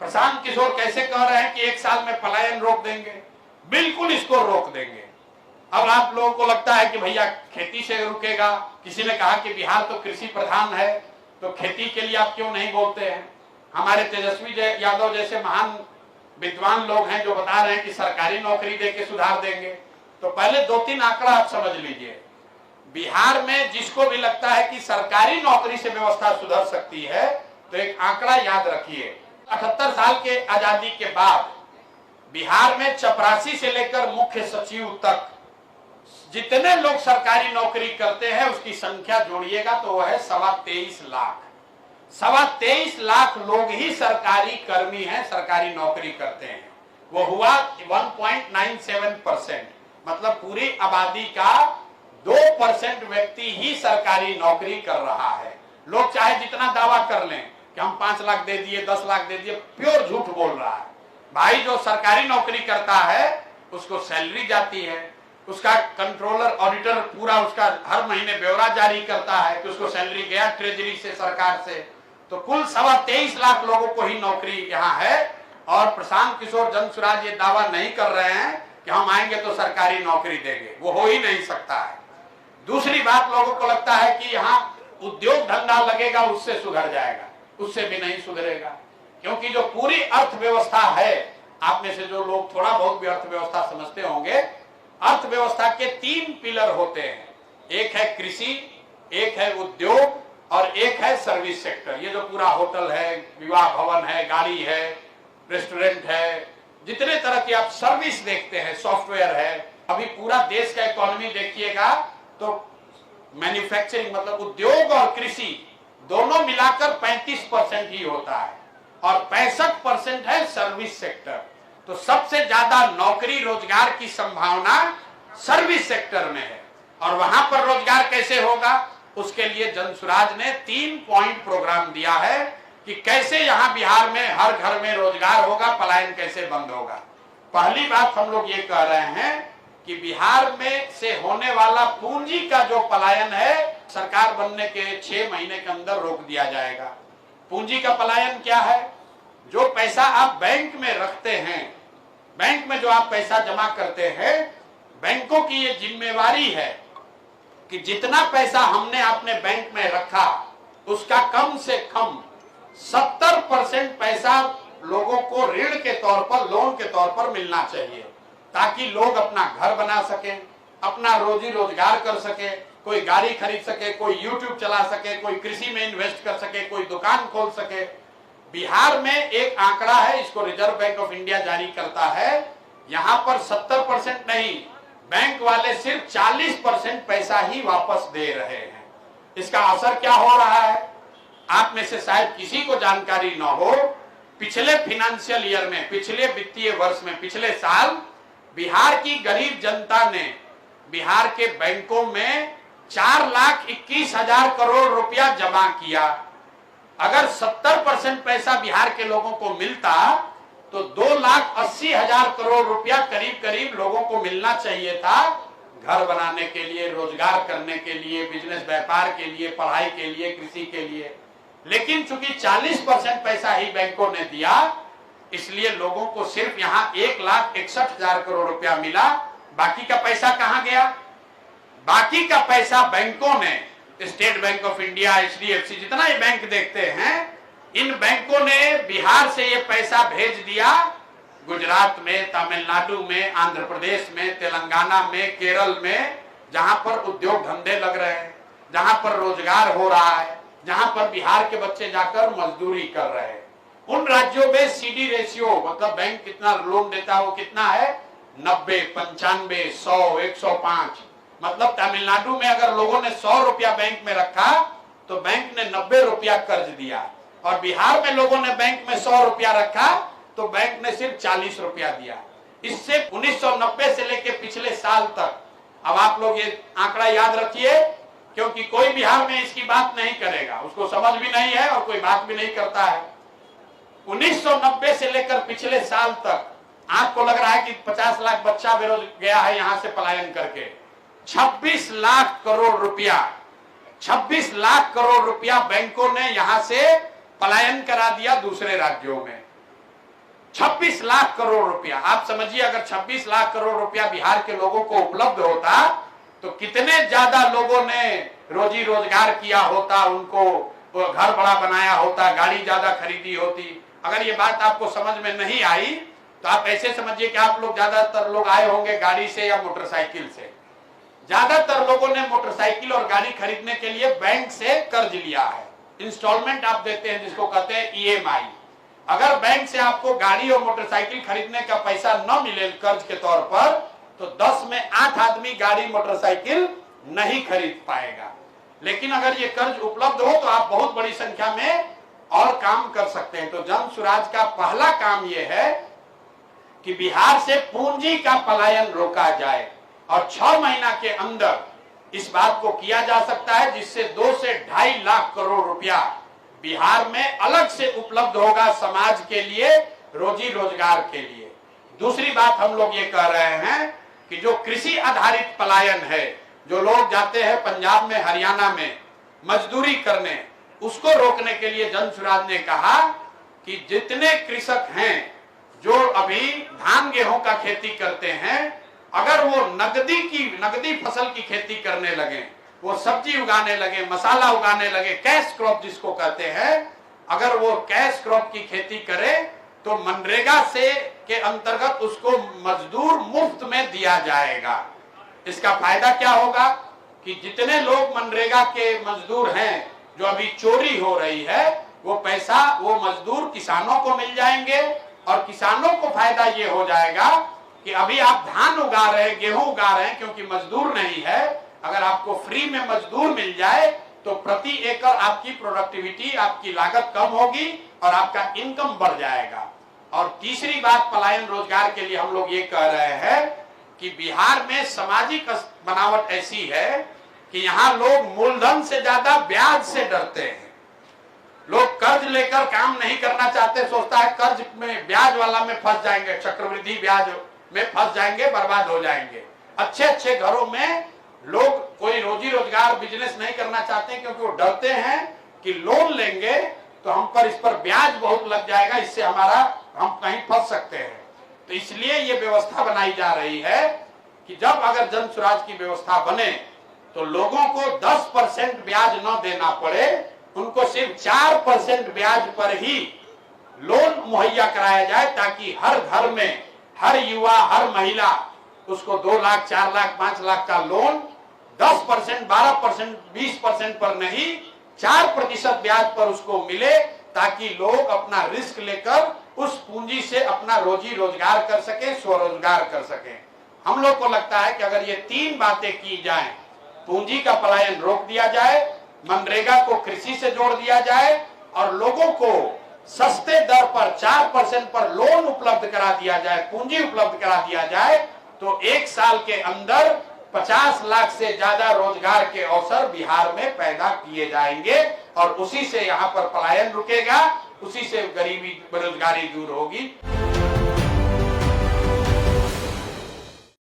प्रशांत किशोर कैसे कह रहे हैं कि 1 साल में पलायन रोक देंगे? बिल्कुल इसको रोक देंगे। अब आप लोगों को लगता है कि भैया खेती से रुकेगा। किसी ने कहा कि बिहार तो कृषि प्रधान है, तो खेती के लिए आप क्यों नहीं बोलते हैं? हमारे तेजस्वी यादव जैसे महान विद्वान लोग हैं जो बता रहे हैं कि सरकारी नौकरी देके सुधार देंगे। तो पहले 2-3 आंकड़ा आप समझ लीजिए। बिहार में जिसको भी लगता है कि सरकारी नौकरी से व्यवस्था सुधर सकती है, तो एक आंकड़ा याद रखिए। 78 साल के आजादी के बाद बिहार में चपरासी से लेकर मुख्य सचिव तक जितने लोग सरकारी नौकरी करते हैं उसकी संख्या जोड़िएगा तो वह है 23.25 लाख। 23.25 लाख लोग ही सरकारी कर्मी हैं, सरकारी नौकरी करते हैं। वो हुआ 1.97%, मतलब पूरी आबादी का 2% व्यक्ति ही सरकारी नौकरी कर रहा है। लोग चाहे जितना दावा कर लें कि हम 5 लाख दे दिए, 10 लाख दे दिए, प्योर झूठ बोल रहा है। भाई जो सरकारी नौकरी करता है उसको सैलरी जाती है, उसका कंट्रोलर ऑडिटर पूरा उसका हर महीने ब्यौरा जारी करता है कि उसको सैलरी गया ट्रेजरी से, सरकार से। तो कुल 23.25 लाख लोगों को ही नौकरी यहाँ है। और प्रशांत किशोर जनसुराज ये दावा नहीं कर रहे हैं कि हम आएंगे तो सरकारी नौकरी देंगे, वो हो ही नहीं सकता है। दूसरी बात, लोगों को लगता है कि यहाँ उद्योग धंधा लगेगा उससे सुधर जाएगा, उससे भी नहीं सुधरेगा। क्योंकि जो पूरी अर्थव्यवस्था है, आप में से जो लोग थोड़ा बहुत भी अर्थव्यवस्था समझते होंगे, अर्थव्यवस्था के 3 पिलर होते हैं। एक है कृषि, एक है उद्योग और एक है सर्विस सेक्टर। ये जो पूरा होटल है, विवाह भवन है, गाड़ी है, रेस्टोरेंट है, जितने तरह की आप सर्विस देखते हैं, सॉफ्टवेयर है। अभी पूरा देश का इकोनॉमी देखिएगा तो मैन्युफैक्चरिंग मतलब उद्योग और कृषि दोनों मिलाकर 35% ही होता है और 65% है सर्विस सेक्टर। तो सबसे ज्यादा नौकरी रोजगार की संभावना सर्विस सेक्टर में है। और वहां पर रोजगार कैसे होगा, उसके लिए जनसुराज ने 3 पॉइंट प्रोग्राम दिया है कि कैसे यहां बिहार में हर घर में रोजगार होगा, पलायन कैसे बंद होगा। पहली बात हम लोग ये कह रहे हैं कि बिहार में से होने वाला पूंजी का जो पलायन है, सरकार बनने के 6 महीने के अंदर रोक दिया जाएगा। पूंजी का पलायन क्या है? जो पैसा आप बैंक में रखते हैं, बैंक में जो आप पैसा जमा करते हैं, बैंकों की ये जिम्मेवारी है कि जितना पैसा हमने अपने बैंक में रखा उसका कम से कम 70% पैसा लोगों को ऋण के तौर पर, लोन के तौर पर मिलना चाहिए, ताकि लोग अपना घर बना सके, अपना रोजी रोजगार कर सके, कोई गाड़ी खरीद सके, कोई यूट्यूब चला सके, कोई कृषि में इन्वेस्ट कर सके, कोई दुकान खोल सके। बिहार में एक आंकड़ा है, इसको रिजर्व बैंक ऑफ इंडिया जारी करता है, यहाँ पर 70% नहीं, बैंक वाले सिर्फ 40% पैसा ही वापस दे रहे हैं। इसका असर क्या हो रहा है, आप में से शायद किसी को जानकारी न हो। पिछले फाइनेंशियल ईयर में, पिछले वित्तीय वर्ष में, पिछले साल बिहार की गरीब जनता ने बिहार के बैंकों में 4,21,000 करोड़ रुपया जमा किया। अगर 70% पैसा बिहार के लोगों को मिलता तो 2,80,000 करोड़ रुपया करीब करीब लोगों को मिलना चाहिए था, घर बनाने के लिए, रोजगार करने के लिए, बिजनेस व्यापार के लिए, पढ़ाई के लिए, कृषि के लिए। लेकिन चूंकि 40% पैसा ही बैंकों ने दिया, इसलिए लोगों को सिर्फ यहाँ 1,61,000 करोड़ रुपया मिला। बाकी का पैसा कहाँ गया? बाकी का पैसा बैंकों ने, state bank of India, HDFC, जितना ये बैंक देखते हैं, इन बैंकों ने बिहार से ये पैसा भेज दिया गुजरात में, तमिलनाडु में, आंध्र प्रदेश में, तेलंगाना में, केरल में, जहां पर उद्योग धंधे लग रहे हैं, जहां पर रोजगार हो रहा है, जहां पर बिहार के बच्चे जाकर मजदूरी कर रहे हैं। उन राज्यों में CD रेशियो, मतलब बैंक कितना लोन देता है वो कितना है? 90, 95, 100, 105। मतलब तमिलनाडु में अगर लोगों ने 100 रुपया बैंक में रखा तो बैंक ने 90 रुपया कर्ज दिया, और बिहार में लोगों ने बैंक में 100 रुपया रखा तो बैंक ने सिर्फ 40 रुपया दिया। इससे 1990 से लेकर पिछले साल तक, अब आप लोग ये आंकड़ा याद रखिए, क्योंकि कोई बिहार में इसकी बात नहीं करेगा, उसको समझ भी नहीं है और कोई बात भी नहीं करता है। 1990 से लेकर पिछले साल तक आपको लग रहा है कि 50 लाख बच्चा बेरोजगार गया है यहाँ से पलायन करके। 26 लाख करोड़ रुपया, 26 लाख करोड़ रुपया बैंकों ने यहां से पलायन करा दिया दूसरे राज्यों में। 26 लाख करोड़ रुपया। आप समझिए, अगर 26 लाख करोड़ रुपया बिहार के लोगों को उपलब्ध होता तो कितने ज्यादा लोगों ने रोजी रोजगार किया होता, उनको घर बड़ा बनाया होता, गाड़ी ज्यादा खरीदी होती। अगर ये बात आपको समझ में नहीं आई तो आप ऐसे समझिए कि आप लोग ज्यादातर लोग आए होंगे गाड़ी से या मोटरसाइकिल से। ज्यादातर लोगों ने मोटरसाइकिल और गाड़ी खरीदने के लिए बैंक से कर्ज लिया है। इंस्टॉलमेंट आप देते हैं जिसको कहते हैं ईएमआई। अगर बैंक से आपको गाड़ी और मोटरसाइकिल खरीदने का पैसा न मिले कर्ज के तौर पर, तो 10 में 8 आदमी गाड़ी मोटरसाइकिल नहीं खरीद पाएगा। लेकिन अगर ये कर्ज उपलब्ध हो तो आप बहुत बड़ी संख्या में और काम कर सकते हैं। तो जन स्वराज का पहला काम यह है कि बिहार से पूंजी का पलायन रोका जाए और 6 महीना के अंदर इस बात को किया जा सकता है, जिससे 2 से 2.5 लाख करोड़ रुपया बिहार में अलग से उपलब्ध होगा समाज के लिए, रोजी रोजगार के लिए। दूसरी बात हम लोग ये कह रहे हैं कि जो कृषि आधारित पलायन है, जो लोग जाते हैं पंजाब में हरियाणा में मजदूरी करने, उसको रोकने के लिए जन स्वराज ने कहा कि जितने कृषक हैं जो अभी धान गेहूं का खेती करते हैं, अगर वो नगदी फसल की खेती करने लगे, वो सब्जी उगाने लगे, मसाला उगाने लगे, कैश क्रॉप जिसको कहते हैं, अगर वो कैश क्रॉप की खेती करे तो मनरेगा से के अंतर्गत उसको मजदूर मुफ्त में दिया जाएगा। इसका फायदा क्या होगा कि जितने लोग मनरेगा के मजदूर हैं जो अभी चोरी हो रही है, वो पैसा वो मजदूर किसानों को मिल जाएंगे और किसानों को फायदा ये हो जाएगा कि अभी आप धान उगा रहे हैं, गेहूं उगा रहे हैं, क्योंकि मजदूर नहीं है। अगर आपको फ्री में मजदूर मिल जाए तो प्रति एकड़ आपकी प्रोडक्टिविटी, आपकी लागत कम होगी और आपका इनकम बढ़ जाएगा। और तीसरी बात पलायन रोजगार के लिए हम लोग ये कह रहे हैं कि बिहार में सामाजिक बनावट ऐसी है कि यहाँ लोग मूलधन से ज्यादा ब्याज से डरते हैं। लोग कर्ज लेकर काम नहीं करना चाहते, सोचता है कर्ज में ब्याज वाला में फंस जाएंगे, चक्रवृद्धि ब्याज में फंस जाएंगे, बर्बाद हो जाएंगे। अच्छे अच्छे घरों में लोग कोई रोजी रोजगार बिजनेस नहीं करना चाहते क्योंकि वो डरते हैं कि लोन लेंगे तो हम पर इस पर ब्याज बहुत लग जाएगा, इससे हम कहीं फंस सकते हैं। तो इसलिए ये व्यवस्था बनाई जा रही है कि जब अगर जन स्वराज की व्यवस्था बने तो लोगों को 10% ब्याज न देना पड़े, उनको सिर्फ 4% ब्याज पर ही लोन मुहैया कराया जाए, ताकि हर घर में हर युवा, हर महिला उसको 2 लाख, 4 लाख, 5 लाख का लोन 10%, 12%, 20% पर नहीं, 4% ब्याज पर उसको मिले, ताकि लोग अपना रिस्क लेकर उस पूंजी से अपना रोजी रोजगार कर सके, स्वरोजगार कर सके। हम लोग को लगता है कि अगर ये 3 बातें की जाएं, पूंजी का पलायन रोक दिया जाए, मनरेगा को कृषि से जोड़ दिया जाए और लोगों को सस्ते दर पर 4% पर लोन उपलब्ध करा दिया जाए, पूंजी उपलब्ध करा दिया जाए, तो 1 साल के अंदर 50 लाख से ज्यादा रोजगार के अवसर बिहार में पैदा किए जाएंगे और उसी से यहाँ पर पलायन रुकेगा, उसी से गरीबी बेरोजगारी दूर होगी।